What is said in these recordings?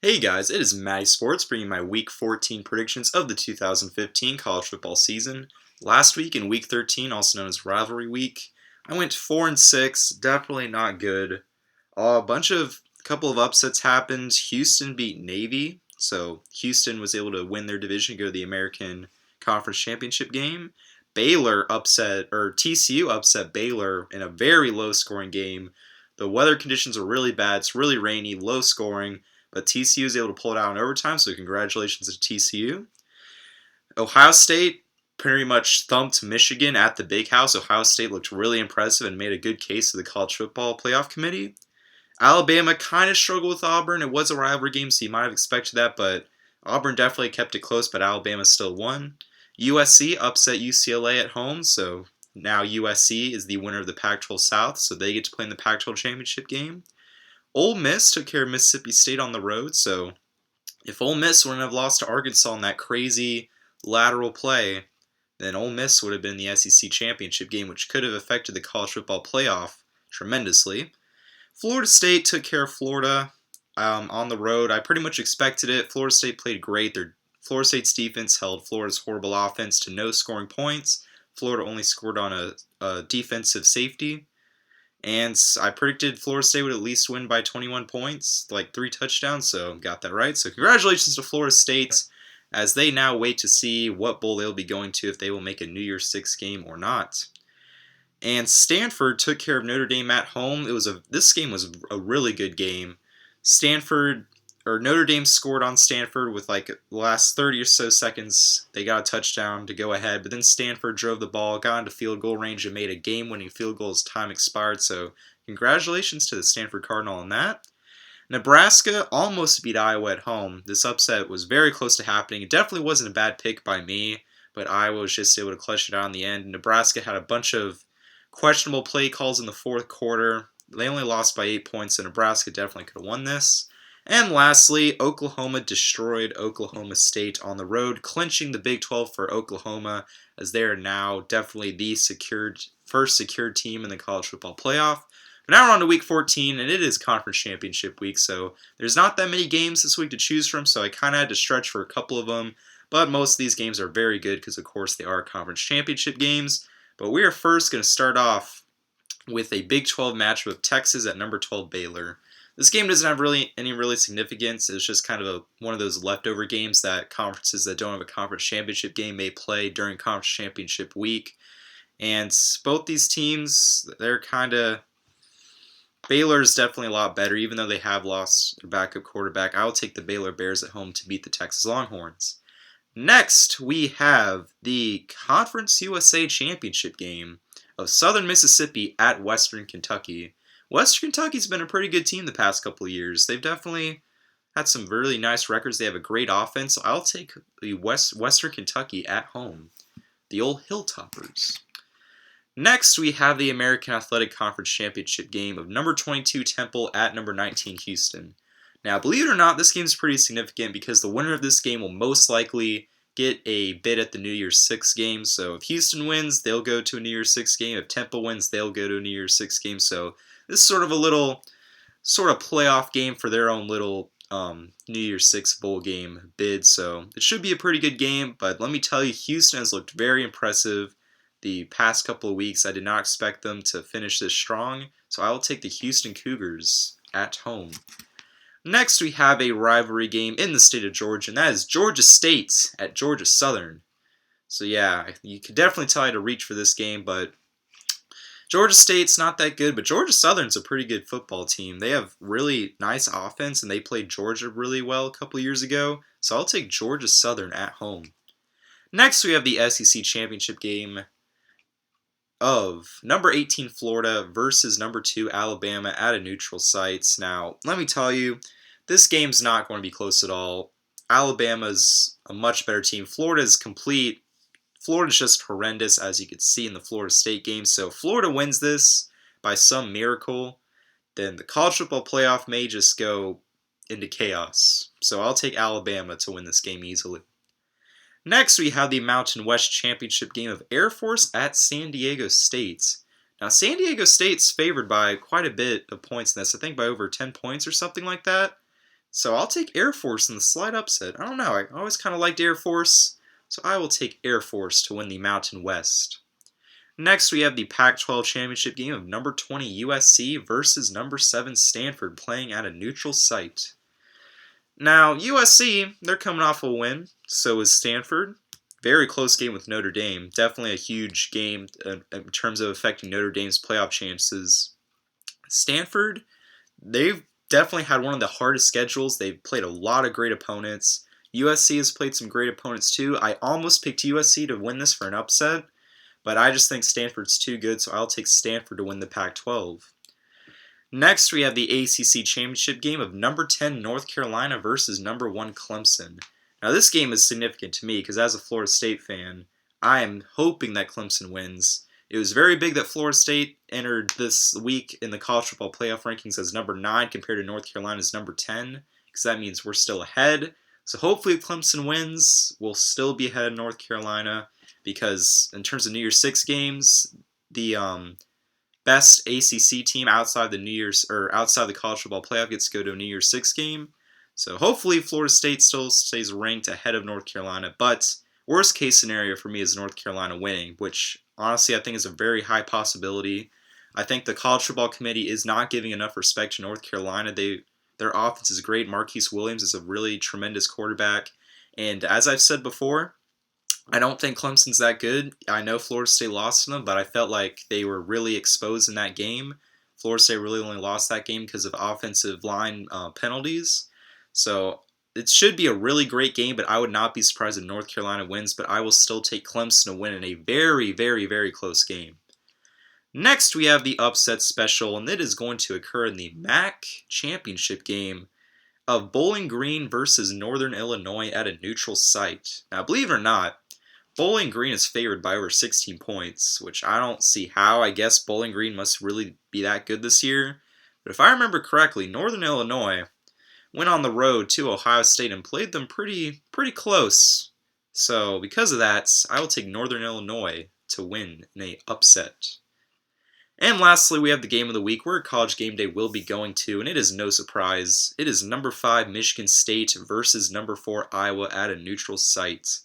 Hey guys, it is MattySports bringing my Week 14 predictions of the 2015 college football season. Last week in Week 13, also known as Rivalry Week, I went 4-6, definitely not good. Couple of upsets happened. Houston beat Navy, so Houston was able to win their division, go to the American Conference Championship game. TCU upset Baylor in a very low scoring game. The weather conditions are really bad. It's really rainy, low scoring. But TCU was able to pull it out in overtime, so congratulations to TCU. Ohio State pretty much thumped Michigan at the Big House. Ohio State looked really impressive and made a good case to the College Football Playoff Committee. Alabama kind of struggled with Auburn. It was a rivalry game, so you might have expected that, but Auburn definitely kept it close, but Alabama still won. USC upset UCLA at home, so now USC is the winner of the Pac-12 South, so they get to play in the Pac-12 championship game. Ole Miss took care of Mississippi State on the road, so if Ole Miss wouldn't have lost to Arkansas in that crazy lateral play, then Ole Miss would have been in the SEC championship game, which could have affected the college football playoff tremendously. Florida State took care of Florida on the road. I pretty much expected it. Florida State played great. Florida State's defense held Florida's horrible offense to no scoring points. Florida only scored on a defensive safety. And I predicted Florida State would at least win by 21 points, like 3 touchdowns, so got that right. So congratulations to Florida State as they now wait to see what bowl they'll be going to, if they will make a New Year's Six game or not. And Stanford took care of Notre Dame at home. This game was a really good game. Notre Dame scored on Stanford with like the last 30 or so seconds. They got a touchdown to go ahead, but then Stanford drove the ball, got into field goal range, and made a game-winning field goal as time expired. So congratulations to the Stanford Cardinal on that. Nebraska almost beat Iowa at home. This upset was very close to happening. It definitely wasn't a bad pick by me, but Iowa was just able to clutch it out in the end. Nebraska had a bunch of questionable play calls in the fourth quarter. They only lost by 8 points, so Nebraska definitely could have won this. And lastly, Oklahoma destroyed Oklahoma State on the road, clinching the Big 12 for Oklahoma, as they are now definitely the first secured team in the college football playoff. But now we're on to Week 14, and it is Conference Championship Week, so there's not that many games this week to choose from, so I kind of had to stretch for a couple of them. But most of these games are very good because, of course, they are Conference Championship games. But we are first going to start off with a Big 12 matchup of Texas at number 12 Baylor. This game doesn't have any significance. It's just kind of one of those leftover games that conferences that don't have a conference championship game may play during conference championship week. And both these teams, Baylor's definitely a lot better, even though they have lost their backup quarterback. I will take the Baylor Bears at home to beat the Texas Longhorns. Next, we have the Conference USA Championship game of Southern Mississippi at Western Kentucky. Western Kentucky's been a pretty good team the past couple of years. They've definitely had some really nice records. They have a great offense. So I'll take the Western Kentucky at home, the old Hilltoppers. Next, we have the American Athletic Conference Championship game of number 22 Temple at number 19 Houston. Now, believe it or not, this game is pretty significant because the winner of this game will most likely get a bid at the New Year's Six game. So if Houston wins, they'll go to a New Year's Six game. If Temple wins, they'll go to a New Year's Six game. So this is sort of a little playoff game for their own little New Year's Six bowl game bid. So it should be a pretty good game. But let me tell you, Houston has looked very impressive the past couple of weeks. I did not expect them to finish this strong. So I will take the Houston Cougars at home. Next, we have a rivalry game in the state of Georgia, and that is Georgia State at Georgia Southern. So yeah, you could definitely tell I had to reach for this game, but Georgia State's not that good, but Georgia Southern's a pretty good football team. They have really nice offense, and they played Georgia really well a couple years ago, so I'll take Georgia Southern at home. Next, we have the SEC Championship game of number 18 Florida versus number 2 Alabama at a neutral site. Now, let me tell you, this game's not going to be close at all. Alabama's a much better team. Florida's just horrendous, as you could see in the Florida State game. So if Florida wins this by some miracle, then the college football playoff may just go into chaos. So I'll take Alabama to win this game easily. Next, we have the Mountain West Championship game of Air Force at San Diego State. Now, San Diego State's favored by quite a bit of points in this. I think by over 10 points or something like that. So I'll take Air Force in the slight upset. I don't know, I always kind of liked Air Force, so I will take Air Force to win the Mountain West. Next, we have the Pac-12 championship game of number 20 USC versus number 7 Stanford playing at a neutral site. Now, USC, they're coming off a win, so is Stanford. Very close game with Notre Dame. Definitely a huge game in terms of affecting Notre Dame's playoff chances. Stanford, they've definitely had one of the hardest schedules. They've played a lot of great opponents. USC has played some great opponents too. I almost picked USC to win this for an upset, but I just think Stanford's too good, so I'll take Stanford to win the Pac-12. Next, we have the ACC championship game of number 10 North Carolina versus number 1 Clemson. Now, this game is significant to me because as a Florida State fan, I am hoping that Clemson wins. It was very big that Florida State entered this week in the college football playoff rankings as number 9 compared to North Carolina's number 10, because that means we're still ahead. So hopefully if Clemson wins, we'll still be ahead of North Carolina, because in terms of New Year's Six games, the best ACC team outside the college football playoff gets to go to a New Year's Six game. So hopefully Florida State still stays ranked ahead of North Carolina, but worst case scenario for me is North Carolina winning, which honestly I think is a very high possibility. I think the college football committee is not giving enough respect to North Carolina. Their offense is great. Marquise Williams is a really tremendous quarterback. And as I've said before, I don't think Clemson's that good. I know Florida State lost to them, but I felt like they were really exposed in that game. Florida State really only lost that game because of offensive line penalties. So it should be a really great game, but I would not be surprised if North Carolina wins, but I will still take Clemson to win in a very, very, very close game. Next, we have the upset special, and it is going to occur in the MAC championship game of Bowling Green versus Northern Illinois at a neutral site. Now, believe it or not, Bowling Green is favored by over 16 points, which I don't see how. I guess Bowling Green must really be that good this year. But if I remember correctly, Northern Illinois went on the road to Ohio State and played them pretty close. So because of that, I will take Northern Illinois to win in an upset. And lastly, we have the game of the week where College Game Day will be going to, and it is no surprise. It is number 5 Michigan State versus number 4 Iowa at a neutral site.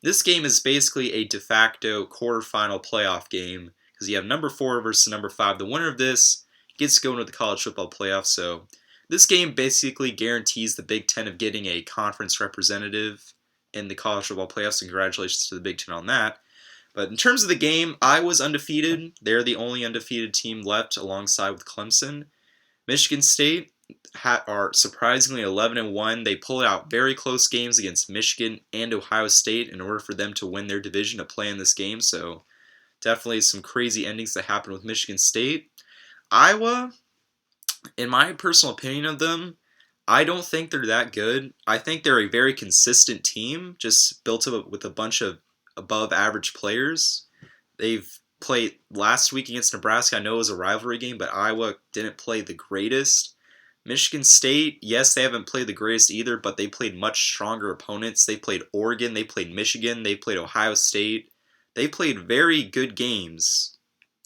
This game is basically a de facto quarterfinal playoff game because you have number 4 versus number 5. The winner of this gets going to the college football playoff, so this game basically guarantees the Big Ten of getting a conference representative in the college football playoffs, and congratulations to the Big Ten on that. But in terms of the game, Iowa's undefeated. They're the only undefeated team left alongside with Clemson. Michigan State are surprisingly 11-1. They pulled out very close games against Michigan and Ohio State in order for them to win their division to play in this game. So definitely some crazy endings that happened with Michigan State. Iowa, in my personal opinion of them, I don't think they're that good. I think they're a very consistent team, just built up with a bunch of above average players. They've played last week against Nebraska. I know it was a rivalry game, but Iowa didn't play the greatest. Michigan State, yes, they haven't played the greatest either, but they played much stronger opponents. They played Oregon, they played Michigan, they played Ohio State. They played very good games.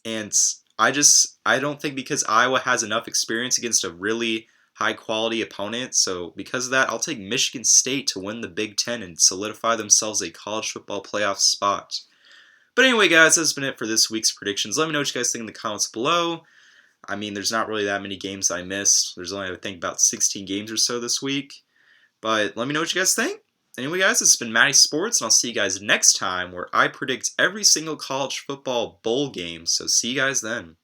And I don't think because Iowa has enough experience against a really high-quality opponent. So because of that, I'll take Michigan State to win the Big Ten and solidify themselves a college football playoff spot. But anyway, guys, that's been it for this week's predictions. Let me know what you guys think in the comments below. I mean, there's not really that many games I missed. There's only, I think, about 16 games or so this week. But let me know what you guys think. Anyway, guys, this has been MattySports, and I'll see you guys next time where I predict every single college football bowl game. So see you guys then.